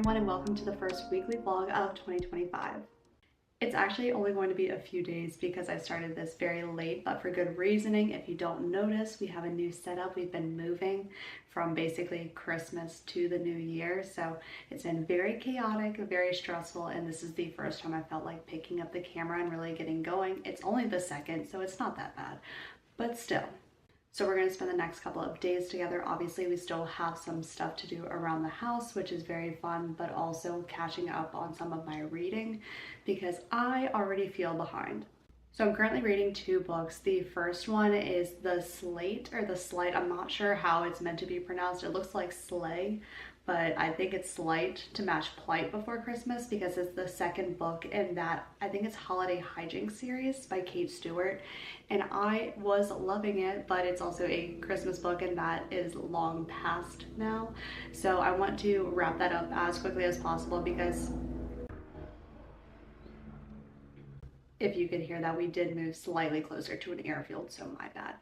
everyone, and welcome to the first weekly vlog of 2025. It's actually only going to be a few days because I started this very late, but for good reasoning. If you don't notice, we have a new setup. We've been moving from basically Christmas to the new year, so it's been very chaotic, very stressful, and this is the first time I felt like picking up the camera and really getting going. It's only the second, so it's not that bad, but still. So we're going to spend the next couple of days together. Obviously, we still have some stuff to do around the house, which is very fun, but also catching up on some of my reading because I already feel behind. So I'm currently reading two books. The first one is The Slate or The Slight. I'm not sure how it's meant to be pronounced. It looks like sleigh, but I think it's slight to match Plight Before Christmas because it's the second book in that, I think it's Holiday Hijinks series by Kate Stewart. And I was loving it, but it's also a Christmas book and that is long past now. So I want to wrap that up as quickly as possible because if you could hear that, we did move slightly closer to an airfield, so my bad.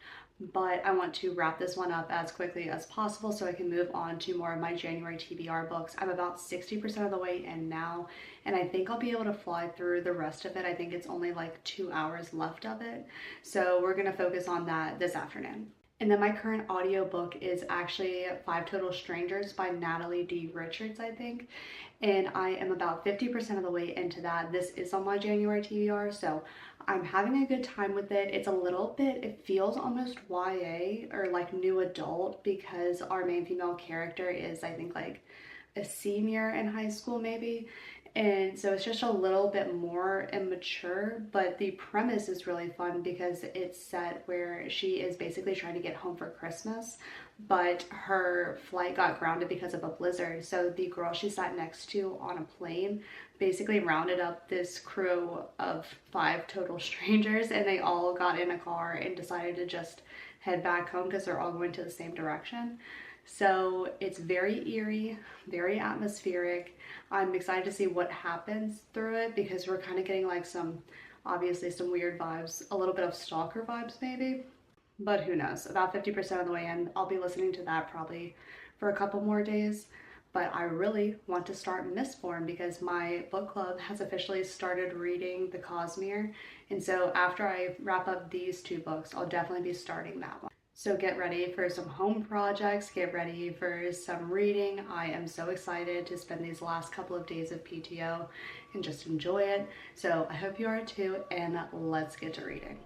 But I want to wrap this one up as quickly as possible so I can move on to more of my January TBR books. I'm about 60% of the way in now, and I think I'll be able to fly through the rest of it. I think it's only like 2 hours left of it. So we're gonna focus on that this afternoon. And then my current audiobook is actually Five Total Strangers by Natalie D. Richards, I think. And I am about 50% of the way into that. This is on my January TBR, so I'm having a good time with it. It's a little bit, it feels almost YA or like new adult because our main female character is, I think, like a senior in high school maybe. And so it's just a little bit more immature, but the premise is really fun because it's set where she is basically trying to get home for Christmas, but her flight got grounded because of a blizzard. So the girl she sat next to on a plane basically rounded up this crew of 5 total strangers, and they all got in a car and decided to just head back home because they're all going to the same direction. So it's very eerie, very atmospheric. I'm excited to see what happens through it because we're kind of getting like obviously some weird vibes, a little bit of stalker vibes maybe, but who knows. About 50% of the way in, I'll be listening to that probably for a couple more days. But I really want to start Mistborn because my book club has officially started reading The Cosmere. And so after I wrap up these two books, I'll definitely be starting that one. So get ready for some home projects, get ready for some reading. I am so excited to spend these last couple of days of PTO and just enjoy it. So I hope you are too, and let's get to reading.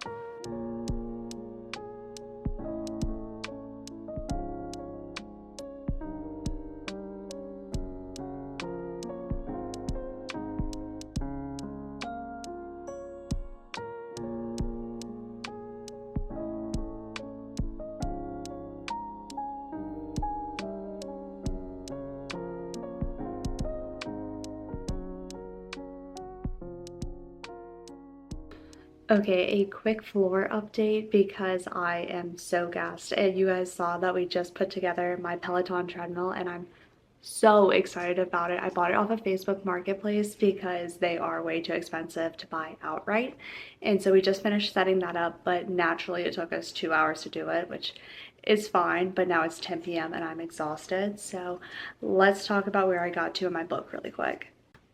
Okay, a quick floor update because I am so gassed. And you guys saw that we just put together my Peloton treadmill and I'm so excited about it. I bought it off of Facebook Marketplace because they are way too expensive to buy outright. And so we just finished setting that up, but naturally it took us 2 hours to do it, which is fine, but now it's 10 p.m. and I'm exhausted. So let's talk about where I got to in my book really quick.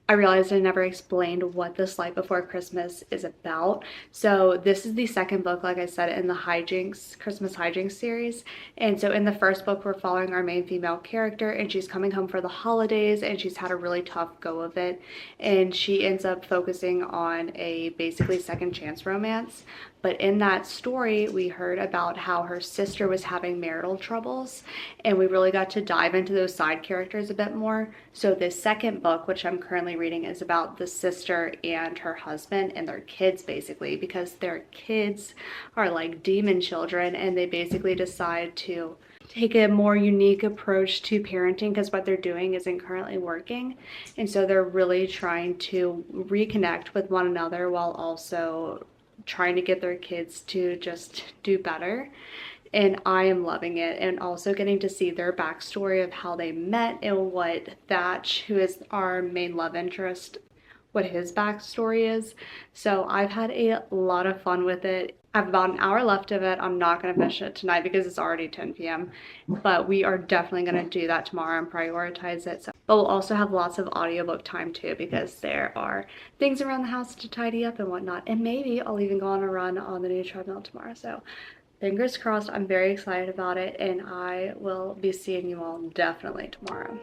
I realized I never explained what This Light Before Christmas is about. So this is the second book, like I said, in the Hijinks, Christmas Hijinks series. And so in the first book, we're following our main female character and she's coming home for the holidays and she's had a really tough go of it. And she ends up focusing on a basically second chance romance. But in that story, we heard about how her sister was having marital troubles, and we really got to dive into those side characters a bit more. So this second book, which I'm currently reading, is about the sister and her husband and their kids, basically, because their kids are like demon children, and they basically decide to take a more unique approach to parenting because what they're doing isn't currently working. And so they're really trying to reconnect with one another while also trying to get their kids to just do better. And I am loving it, and also getting to see their backstory of how they met and what Thatch, who is our main love interest, what his backstory is. So I've had a lot of fun with it. I have about an hour left of it. I'm not going to finish it tonight because it's already 10 p.m. But we are definitely going to do that tomorrow and prioritize it. So but we'll also have lots of audiobook time too, because there are things around the house to tidy up and whatnot. And maybe I'll even go on a run on the new treadmill tomorrow. So fingers crossed. I'm very excited about it, and I will be seeing you all definitely tomorrow.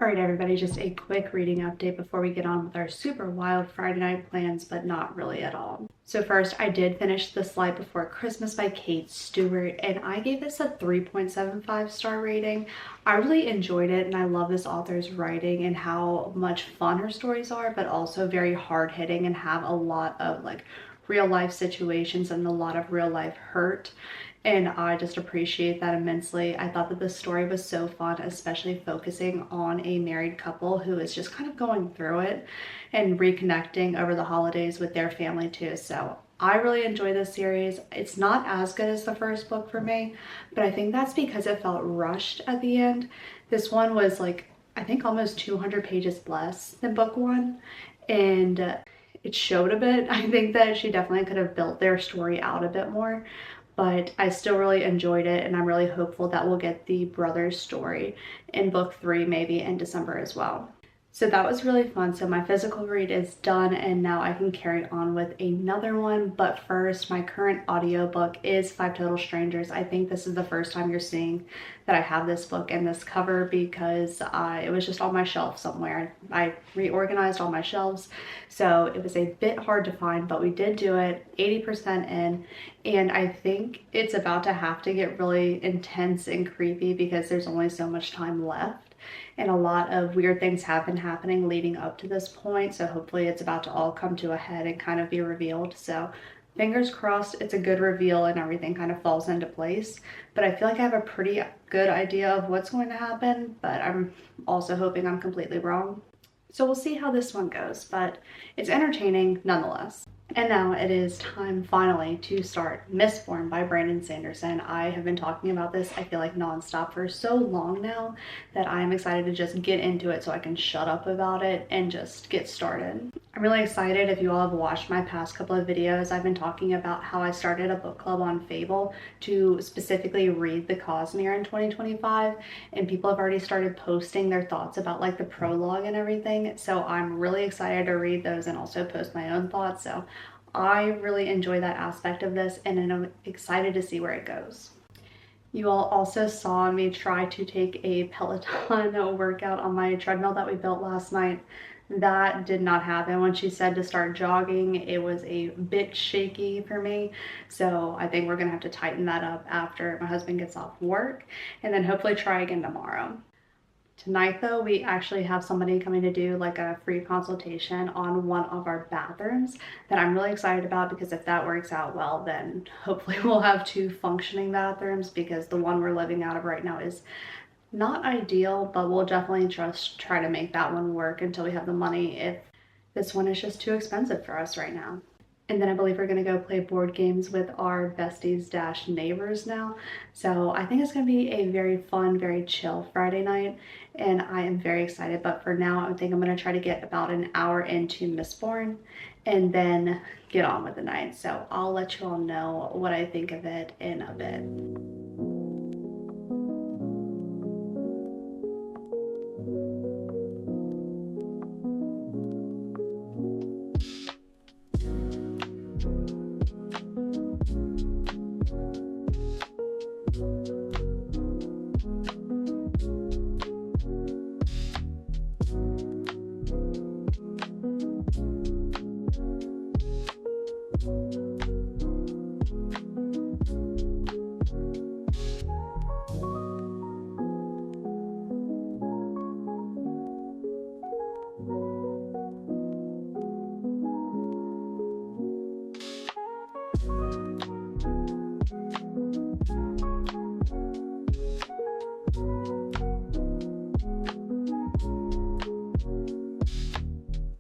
All right, everybody, just a quick reading update before we get on with our super wild Friday night plans, but not really at all. So first, I did finish The Slight Before Christmas by Kate Stewart, and I gave this a 3.75 star rating. I really enjoyed it, and I love this author's writing and how much fun her stories are, but also very hard-hitting and have a lot of like real life situations and a lot of real life hurt. And I just appreciate that immensely. I thought that the story was so fun, especially focusing on a married couple who is just kind of going through it and reconnecting over the holidays with their family too. So I really enjoy this series. It's not as good as the first book for me, but I think that's because it felt rushed at the end. This one was like, I think almost 200 pages less than book one, and it showed a bit. I think that she definitely could have built their story out a bit more, but I still really enjoyed it, and I'm really hopeful that we'll get the brothers story in book 3 maybe in December as well. So that was really fun. So my physical read is done, and now I can carry on with another one. But first, my current audiobook is Five Total Strangers. I think this is the first time you're seeing that I have this book and this cover, because it was just on my shelf somewhere. I reorganized all my shelves, so it was a bit hard to find, but we did do it, 80% in, and I think it's about to have to get really intense and creepy because there's only so much time left. And a lot of weird things have been happening leading up to this point, so hopefully it's about to all come to a head and kind of be revealed. So fingers crossed it's a good reveal and everything kind of falls into place. But I feel like I have a pretty good idea of what's going to happen, but I'm also hoping I'm completely wrong. So we'll see how this one goes, but it's entertaining nonetheless. And now it is time finally to start Mistborn by Brandon Sanderson. I have been talking about this, I feel like nonstop for so long now, that I'm excited to just get into it so I can shut up about it and just get started. I'm really excited. If you all have watched my past couple of videos, I've been talking about how I started a book club on Fable to specifically read the Cosmere in 2025, and people have already started posting their thoughts about like the prologue and everything. So I'm really excited to read those and also post my own thoughts. So I really enjoy that aspect of this, and I'm excited to see where it goes. You all also saw me try to take a Peloton workout on my treadmill that we built last night. That did not happen. When she said to start jogging, it was a bit shaky for me. So I think we're gonna have to tighten that up after my husband gets off work, and then hopefully try again tomorrow. Tonight though, we actually have somebody coming to do like a free consultation on one of our bathrooms that I'm really excited about, because if that works out well, then hopefully we'll have 2 functioning bathrooms, because the one we're living out of right now is not ideal, but we'll definitely just try to make that one work until we have the money, if this one is just too expensive for us right now. And then I believe we're gonna go play board games with our besties / neighbors now. So I think it's gonna be a very fun, very chill Friday night, and I am very excited. But for now, I think I'm gonna try to get about an hour into Mistborn and then get on with the night. So I'll let you all know what I think of it in a bit.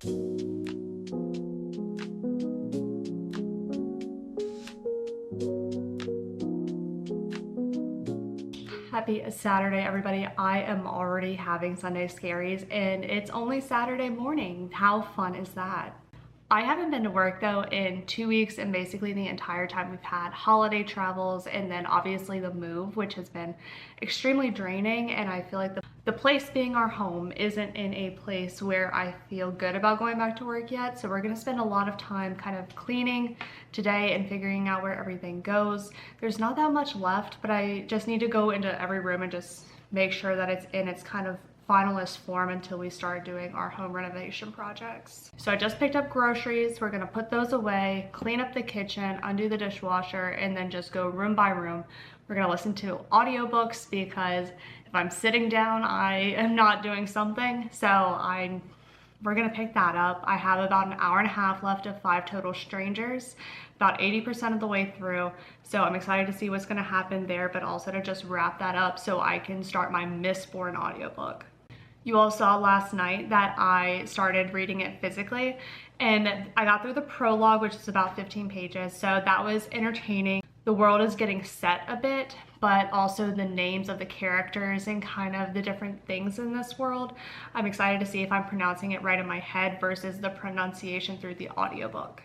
Happy Saturday, everybody. I am already having Sunday scaries and it's only Saturday morning. How fun is that? I haven't been to work though in 2 weeks, and basically the entire time we've had holiday travels and then obviously the move, which has been extremely draining. And I feel like the place being our home isn't in a place where I feel good about going back to work yet. So we're gonna spend a lot of time kind of cleaning today and figuring out where everything goes. There's not that much left, but I just need to go into every room and just make sure that it's in its kind of finalist form until we start doing our home renovation projects. So I just picked up groceries. We're gonna put those away, clean up the kitchen, undo the dishwasher, and then just go room by room. We're gonna listen to audiobooks because if I'm sitting down, I am not doing something. So we're gonna pick that up. I have about an hour and a half left of 5 Total Strangers, about 80% of the way through. So I'm excited to see what's gonna happen there, but also to just wrap that up so I can start my Mistborn audiobook. You all saw last night that I started reading it physically, and I got through the prologue, which is about 15 pages, so that was entertaining. The world is getting set a bit, but also the names of the characters and kind of the different things in this world. I'm excited to see if I'm pronouncing it right in my head versus the pronunciation through the audiobook.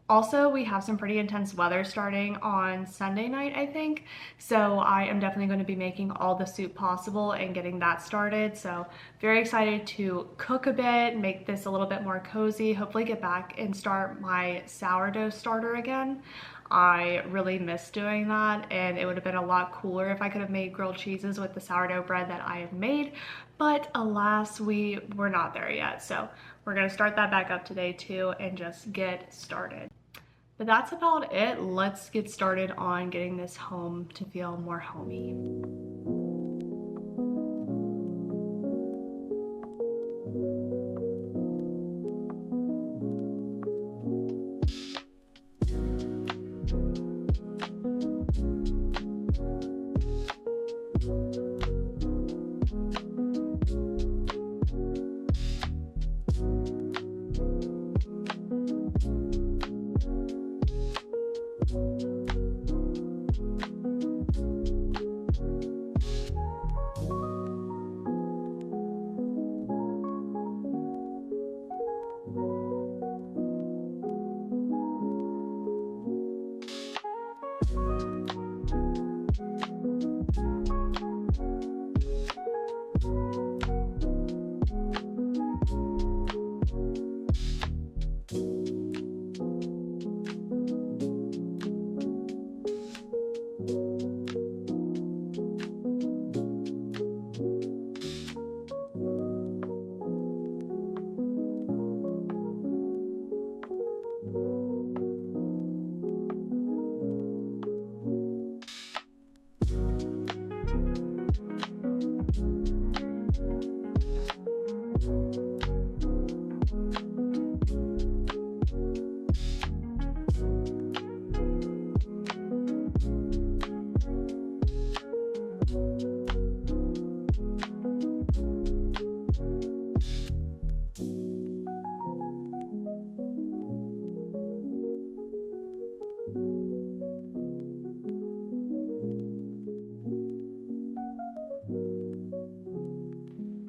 Also, we have some pretty intense weather starting on Sunday night, I think. So I am definitely going to be making all the soup possible and getting that started. So very excited to cook a bit, make this a little bit more cozy, hopefully get back and start my sourdough starter again. I really miss doing that, and it would have been a lot cooler if I could have made grilled cheeses with the sourdough bread that I have made, but alas, we were not there yet. So we're gonna start that back up today too and just get started. But that's about it. Let's get started on getting this home to feel more homey.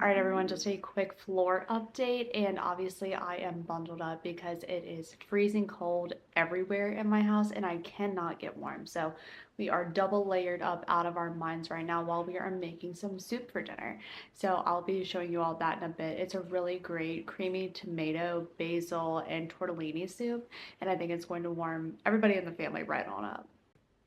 All right, everyone, just a quick floor update. And obviously I am bundled up because it is freezing cold everywhere in my house and I cannot get warm. So we are double layered up out of our minds right now while we are making some soup for dinner. So I'll be showing you all that in a bit. It's a really great creamy tomato, basil, and tortellini soup. And I think it's going to warm everybody in the family right on up.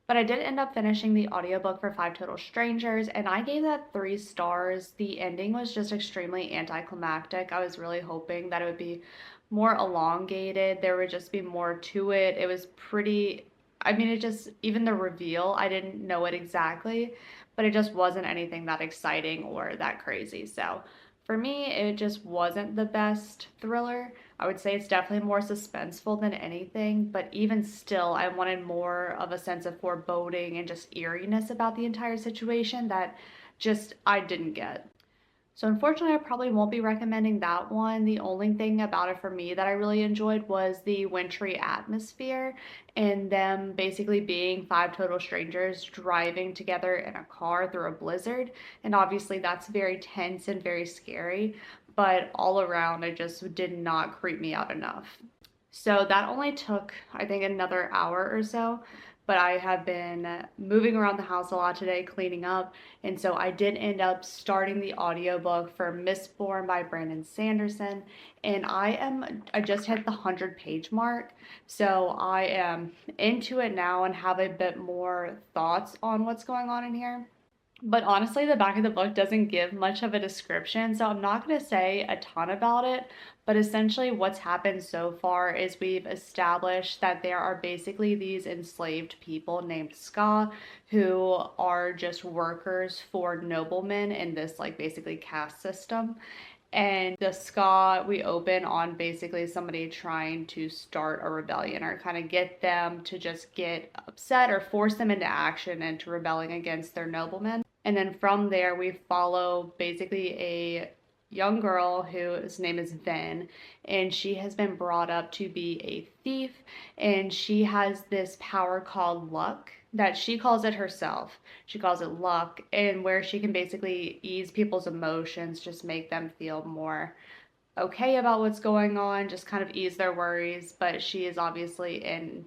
But I did end up finishing the audiobook for 5 Total Strangers, and I gave that 3 stars. The ending was just extremely anticlimactic. I was really hoping that it would be more elongated. There would just be more to it. It was pretty, I mean, it just, even the reveal, I didn't know it exactly, but it just wasn't anything that exciting or that crazy. So for me, it just wasn't the best thriller. I would say it's definitely more suspenseful than anything, but even still, I wanted more of a sense of foreboding and just eeriness about the entire situation that just I didn't get. So unfortunately, I probably won't be recommending that one. The only thing about it for me that I really enjoyed was the wintry atmosphere and them basically being five total strangers driving together in a car through a blizzard. And obviously, that's very tense and very scary, but all around, it just did not creep me out enough. So that only took, I think, another hour or so. But I have been moving around the house a lot today, cleaning up. And so I did end up starting the audiobook for Mistborn by Brandon Sanderson. And I just hit the 100-page mark. So I am into it now and have a bit more thoughts on what's going on in here. But honestly, the back of the book doesn't give much of a description, so I'm not going to say a ton about it. But essentially, what's happened so far is we've established that there are basically these enslaved people named Ska who are just workers for noblemen in this, like, basically caste system. And the Ska, we open on basically somebody trying to start a rebellion or kind of get them to just get upset or force them into action and to rebelling against their noblemen. And then from there, we follow basically a young girl whose name is Ven, and she has been brought up to be a thief, and she has this power called luck that she calls it herself. She calls it luck, and where she can basically ease people's emotions, just make them feel more okay about what's going on, just kind of ease their worries. But she is obviously in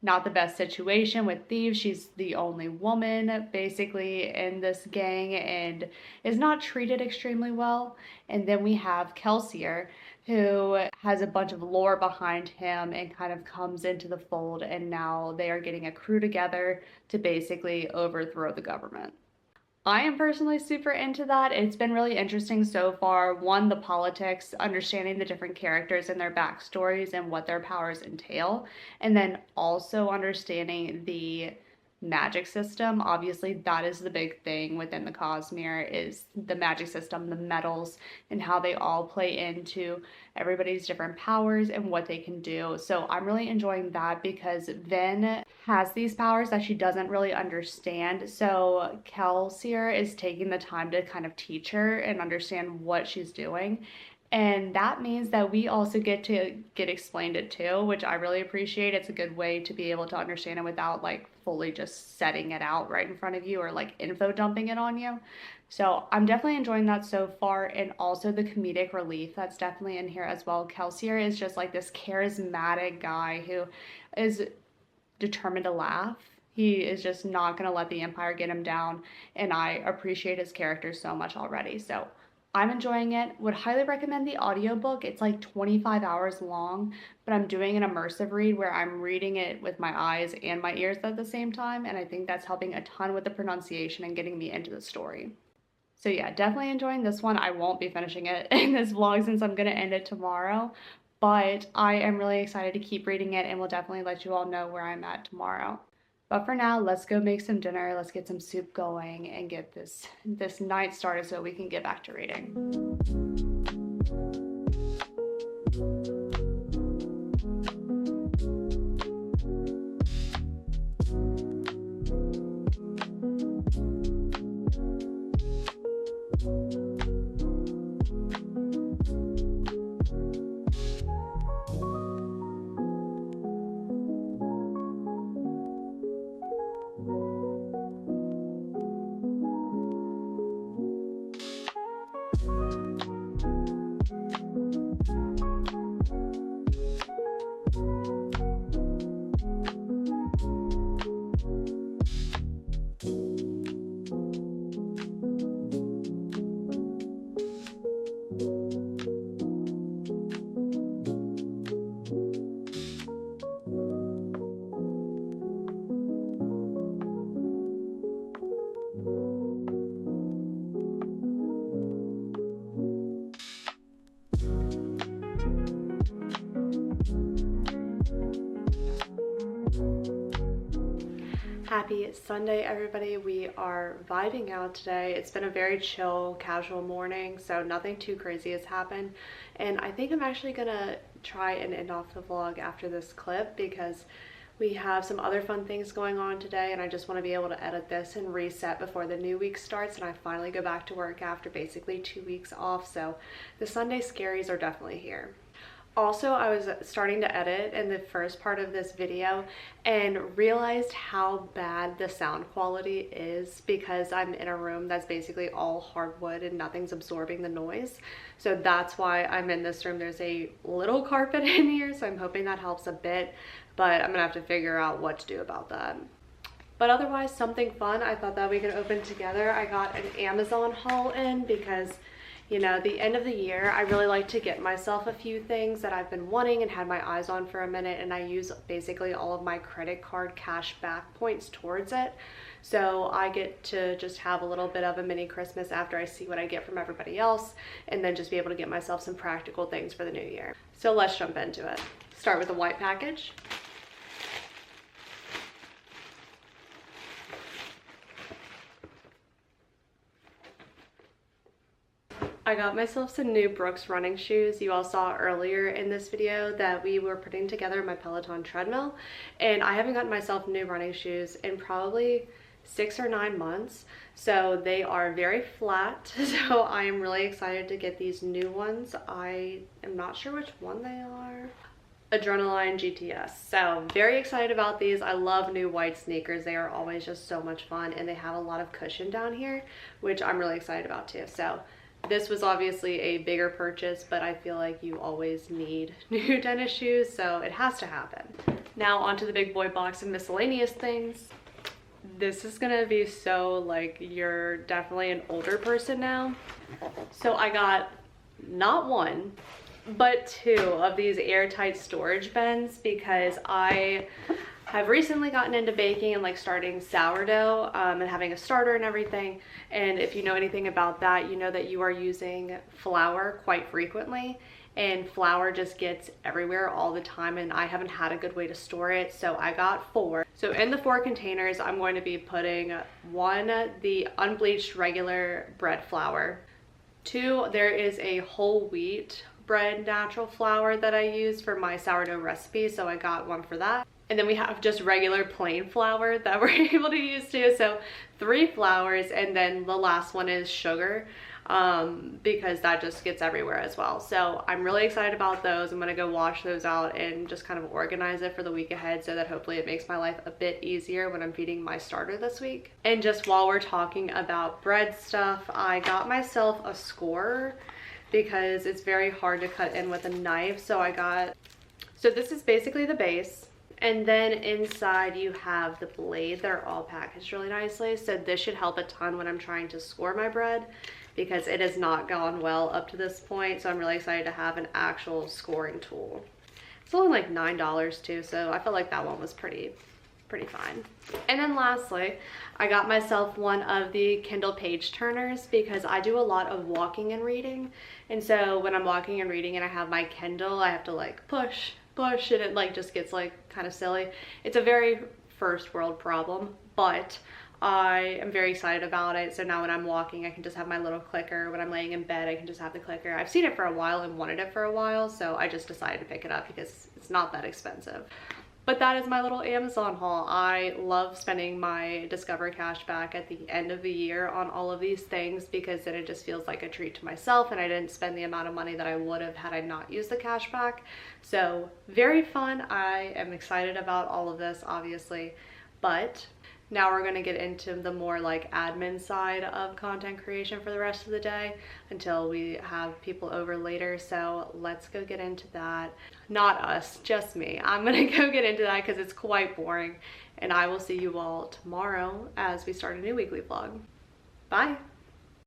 not the best situation with thieves. She's the only woman basically in this gang and is not treated extremely well. And then we have Kelsier, who has a bunch of lore behind him and kind of comes into the fold. And now they are getting a crew together to basically overthrow the government. I am personally super into that. It's been really interesting so far. One, the politics, understanding the different characters and their backstories and what their powers entail, and then also understanding the magic system. Obviously, that is the big thing within the Cosmere is the magic system, the metals, and how they all play into everybody's different powers and what they can do. So I'm really enjoying that because Ven has these powers that she doesn't really understand. So Kelsier is taking the time to kind of teach her and understand what she's doing. And that means that we also get to get explained it too, which I really appreciate. It's a good way to be able to understand it without like fully just setting it out right in front of you or like info dumping it on you. So I'm definitely enjoying that so far. And also the comedic relief that's definitely in here as well. Kelsier is just like this charismatic guy who is determined to laugh. He is just not going to let the Empire get him down. And I appreciate his character so much already. So I'm enjoying it. Would highly recommend the audiobook. It's like 25 hours long, but I'm doing an immersive read where I'm reading it with my eyes and my ears at the same time, and I think that's helping a ton with the pronunciation and getting me into the story. So yeah, definitely enjoying this one. I won't be finishing it in this vlog since I'm going to end it tomorrow, but I am really excited to keep reading it and will definitely let you all know where I'm at tomorrow. But for now, let's go make some dinner, let's get some soup going and get this night started so we can get back to reading. Happy Sunday, everybody. We are vibing out today. It's been a very chill, casual morning, so nothing too crazy has happened. And I think I'm actually gonna try and end off the vlog after this clip because We have some other fun things going on today, and I just want to be able to edit this and reset before the new week starts and I finally go back to work after basically 2 weeks off. So the Sunday scaries are definitely here. Also, I was starting to edit in the first part of this video and realized how bad the sound quality is because I'm in a room that's basically all hardwood and nothing's absorbing the noise. So that's why I'm in this room. There's a little carpet in here, so I'm hoping that helps a bit, but I'm gonna have to figure out what to do about that. But otherwise, something fun I thought that we could open together. I got an Amazon haul in because, you know, the end of the year, I really like to get myself a few things that I've been wanting and had my eyes on for a minute, and I use basically all of my credit card cash back points towards it. So I get to just have a little bit of a mini Christmas after I see what I get from everybody else, and then just be able to get myself some practical things for the new year. So let's jump into it. Start with the white package. I got myself some new Brooks running shoes. You all saw earlier in this video that we were putting together my Peloton treadmill, and I haven't gotten myself new running shoes in probably 6 or 9 months. So they are very flat. So I am really excited to get these new ones. I am not sure which one they are. Adrenaline GTS. So very excited about these. I love new white sneakers. They are always just so much fun, and they have a lot of cushion down here, which I'm really excited about too. So this was obviously a bigger purchase, but I feel like you always need new tennis shoes, so it has to happen. Now onto the big boy box of miscellaneous things. This is gonna be so like, you're definitely an older person now. So I got not one, but 2 of these airtight storage bins because I have recently gotten into baking and like starting sourdough and having a starter and everything. And if you know anything about that, you know that you are using flour quite frequently, and flour just gets everywhere all the time, and I haven't had a good way to store it. So I got 4. So in the 4 containers, I'm going to be putting 1, the unbleached regular bread flour. 2, there is a whole wheat bread natural flour that I use for my sourdough recipe, so I got 1 for that. And then we have just regular plain flour that we're able to use too. So 3 flours, and then the last one is sugar because that just gets everywhere as well. So I'm really excited about those. I'm gonna go wash those out and just kind of organize it for the week ahead so that hopefully it makes my life a bit easier when I'm feeding my starter this week. And just while we're talking about bread stuff, I got myself a scorer because it's very hard to cut in with a knife. So this is basically the base. And then inside you have the blade. They're all packaged really nicely. So this should help a ton when I'm trying to score my bread because it has not gone well up to this point. So I'm really excited to have an actual scoring tool. It's only like $9 too, so I felt like that one was pretty fine. And then lastly, I got myself one of the Kindle page turners because I do a lot of walking and reading. And so when I'm walking and reading and I have my Kindle, I have to like push, and it like just gets like kind of silly. It's a very first world problem, but I am very excited about it. So now when I'm walking, I can just have my little clicker. When I'm laying in bed, I can just have the clicker. I've seen it for a while and wanted it for a while, so I just decided to pick it up because it's not that expensive. But that is my little Amazon haul. I love spending my Discover cash back at the end of the year on all of these things because then it just feels like a treat to myself, and I didn't spend the amount of money that I would have had I not used the cash back. So very fun. I am excited about all of this, obviously, but now we're going to get into the more like admin side of content creation for the rest of the day until we have people over later. So let's go get into that. Not us, just me. I'm going to go get into that because it's quite boring, and I will see you all tomorrow as we start a new weekly vlog. Bye.